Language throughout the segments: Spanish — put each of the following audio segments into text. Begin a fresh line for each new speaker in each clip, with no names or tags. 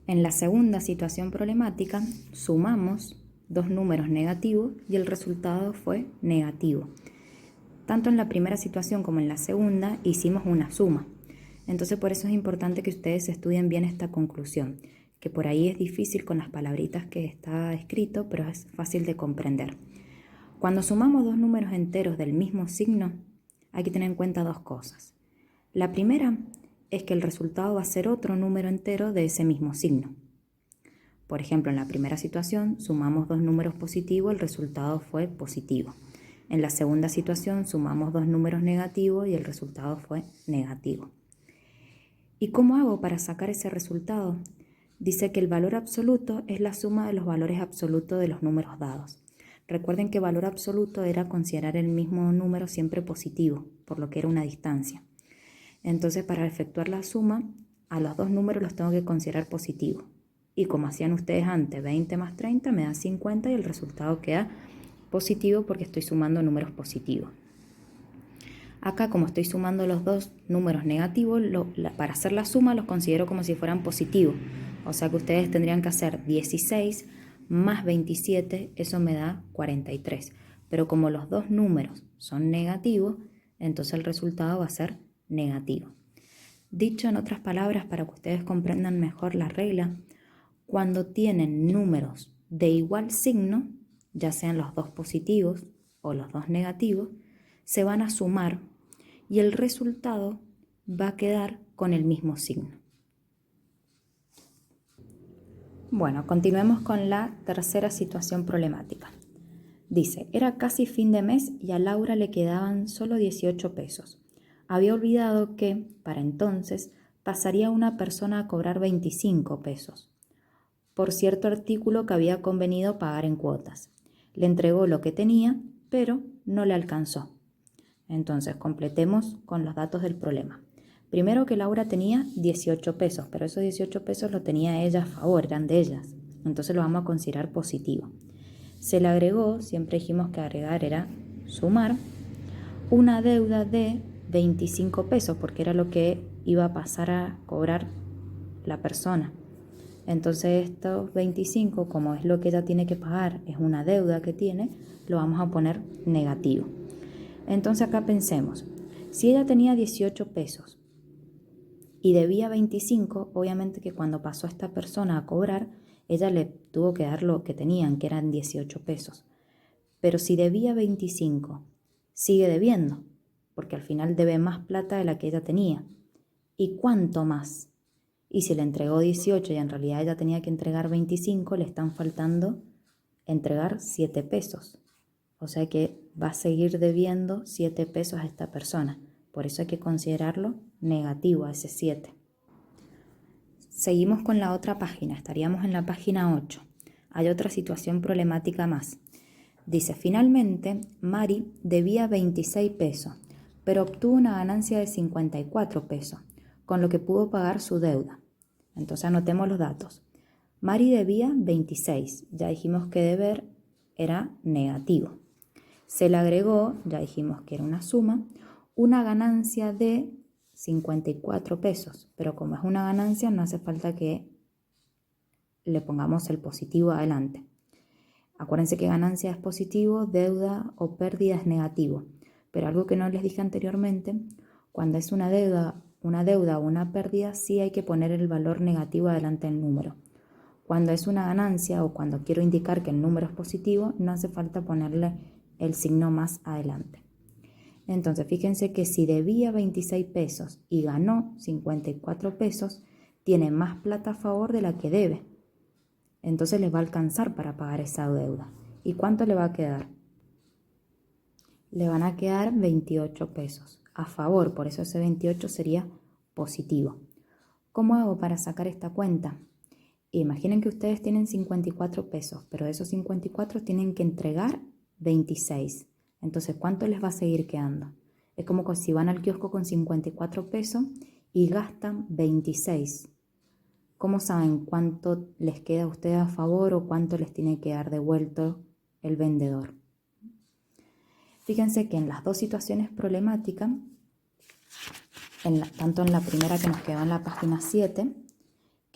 En la segunda situación problemática, sumamos dos números negativos y el resultado fue negativo. Tanto en la primera situación como en la segunda hicimos una suma. Entonces por eso es importante que ustedes estudien bien esta conclusión, que por ahí es difícil con las palabritas que está escrito, pero es fácil de comprender. Cuando sumamos dos números enteros del mismo signo, hay que tener en cuenta dos cosas. La primera es que el resultado va a ser otro número entero de ese mismo signo. Por ejemplo, en la primera situación sumamos dos números positivos, el resultado fue positivo. En la segunda situación sumamos dos números negativos y el resultado fue negativo. ¿Y cómo hago para sacar ese resultado? Dice que el valor absoluto es la suma de los valores absolutos de los números dados. Recuerden que valor absoluto era considerar el mismo número siempre positivo, por lo que era una distancia. Entonces, para efectuar la suma, a los dos números los tengo que considerar positivos. Y como hacían ustedes antes, 20 más 30 me da 50 y el resultado queda positivo porque estoy sumando números positivos. Acá, como estoy sumando los dos números negativos, para hacer la suma los considero como si fueran positivos. O sea que ustedes tendrían que hacer 16 más 27, eso me da 43. Pero como los dos números son negativos, entonces el resultado va a ser negativo. Dicho en otras palabras, para que ustedes comprendan mejor la regla, cuando tienen números de igual signo, ya sean los dos positivos o los dos negativos, se van a sumar y el resultado va a quedar con el mismo signo. Bueno, continuemos con la tercera situación problemática. Dice, era casi fin de mes y a Laura le quedaban solo 18 pesos. Había olvidado que, para entonces, pasaría una persona a cobrar 25 pesos por cierto artículo que había convenido pagar en cuotas. Le entregó lo que tenía, pero no le alcanzó. Entonces, completemos con los datos del problema. Primero que Laura tenía 18 pesos, pero esos 18 pesos lo tenía ella a favor, eran de ellas. Entonces lo vamos a considerar positivo. Se le agregó, siempre dijimos que agregar era sumar, una deuda de 25 pesos, porque era lo que iba a pasar a cobrar la persona. Entonces estos 25, como es lo que ella tiene que pagar, es una deuda que tiene, lo vamos a poner negativo. Entonces acá pensemos, si ella tenía 18 pesos y debía 25, obviamente que cuando pasó esta persona a cobrar, ella le tuvo que dar lo que tenían, que eran 18 pesos. Pero si debía 25, sigue debiendo, porque al final debe más plata de la que ella tenía. ¿Y cuánto más? Y si le entregó 18 y en realidad ella tenía que entregar 25, le están faltando entregar 7 pesos. O sea que va a seguir debiendo 7 pesos a esta persona. Por eso hay que considerarlo negativo a ese 7. Seguimos con la otra página, estaríamos en la página 8. Hay otra situación problemática más. Dice, finalmente, Mari debía 26 pesos, pero obtuvo una ganancia de 54 pesos, con lo que pudo pagar su deuda. Entonces anotemos los datos. Mari debía 26, ya dijimos que deber era negativo. Se le agregó, ya dijimos que era una suma, una ganancia de 54 pesos, pero como es una ganancia no hace falta que le pongamos el positivo adelante. Acuérdense que ganancia es positivo, deuda o pérdida es negativo, pero algo que no les dije anteriormente, cuando es una deuda o una pérdida, sí hay que poner el valor negativo adelante del número. Cuando es una ganancia o cuando quiero indicar que el número es positivo, no hace falta ponerle el signo más adelante. Entonces, fíjense que si debía 26 pesos y ganó 54 pesos, tiene más plata a favor de la que debe. Entonces les va a alcanzar para pagar esa deuda. ¿Y cuánto le va a quedar? Le van a quedar 28 pesos a favor, por eso ese 28 sería positivo. ¿Cómo hago para sacar esta cuenta? Imaginen que ustedes tienen 54 pesos, pero de esos 54 tienen que entregar 26. Entonces, ¿cuánto les va a seguir quedando? Es como si van al kiosco con 54 pesos y gastan 26. ¿Cómo saben cuánto les queda a ustedes a favor o cuánto les tiene que dar devuelto el vendedor? Fíjense que en las dos situaciones problemáticas, tanto en la primera que nos quedó en la página 7,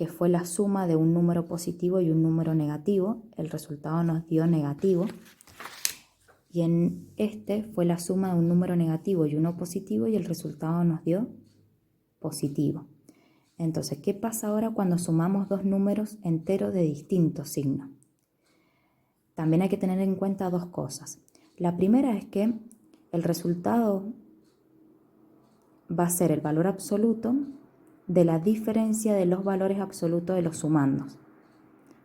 que fue la suma de un número positivo y un número negativo. El resultado nos dio negativo. Y en este fue la suma de un número negativo y uno positivo y el resultado nos dio positivo. Entonces, ¿qué pasa ahora cuando sumamos dos números enteros de distintos signos? También hay que tener en cuenta dos cosas. La primera es que el resultado va a ser el valor absoluto de la diferencia de los valores absolutos de los sumandos.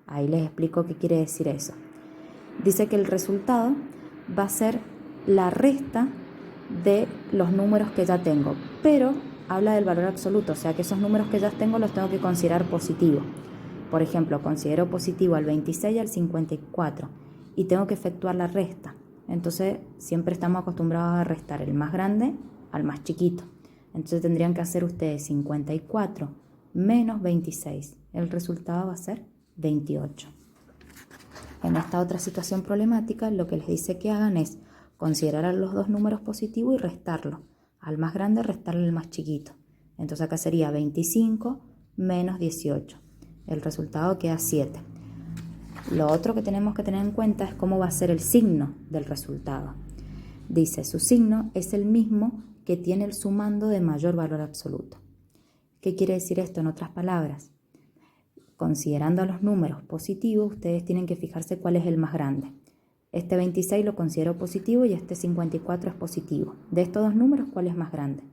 Ahí les explico qué quiere decir eso. Dice que el resultado va a ser la resta de los números que ya tengo, pero habla del valor absoluto, o sea que esos números que ya tengo los tengo que considerar positivos. Por ejemplo, considero positivo al 26 y al 54 y tengo que efectuar la resta. Entonces siempre estamos acostumbrados a restar el más grande al más chiquito. Entonces tendrían que hacer ustedes 54 menos 26. El resultado va a ser 28. En esta otra situación problemática, lo que les dice que hagan es considerar a los dos números positivos y restarlo. Al más grande restarle al más chiquito. Entonces acá sería 25 menos 18. El resultado queda 7. Lo otro que tenemos que tener en cuenta es cómo va a ser el signo del resultado. Dice, su signo es el mismo que tiene el sumando de mayor valor absoluto. ¿Qué quiere decir esto en otras palabras? Considerando a los números positivos, ustedes tienen que fijarse cuál es el más grande. Este 26 lo considero positivo y este 54 es positivo. De estos dos números, ¿cuál es más grande?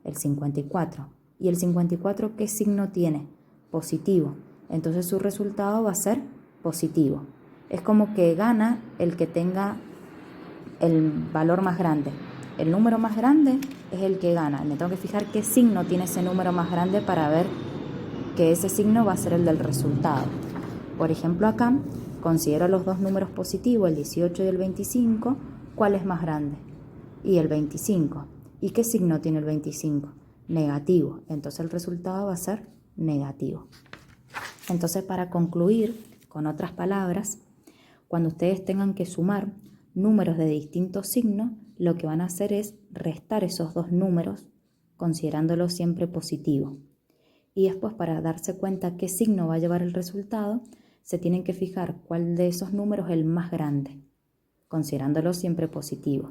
El 54. ¿Y el 54 qué signo tiene? Positivo. Entonces su resultado va a ser positivo. Es como que gana el que tenga el valor más grande. El número más grande es el que gana. Me tengo que fijar qué signo tiene ese número más grande para ver que ese signo va a ser el del resultado. Por ejemplo, acá considero los dos números positivos, el 18 y el 25. ¿Cuál es más grande? Y el 25. ¿Y qué signo tiene el 25? Negativo. Entonces el resultado va a ser negativo. Entonces, para concluir, con otras palabras, cuando ustedes tengan que sumar números de distintos signos, lo que van a hacer es restar esos dos números, considerándolos siempre positivos. Y después, para darse cuenta qué signo va a llevar el resultado, se tienen que fijar cuál de esos números es el más grande, considerándolo siempre positivo.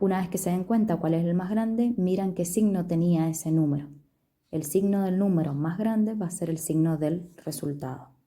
Una vez que se den cuenta cuál es el más grande, miran qué signo tenía ese número. El signo del número más grande va a ser el signo del resultado.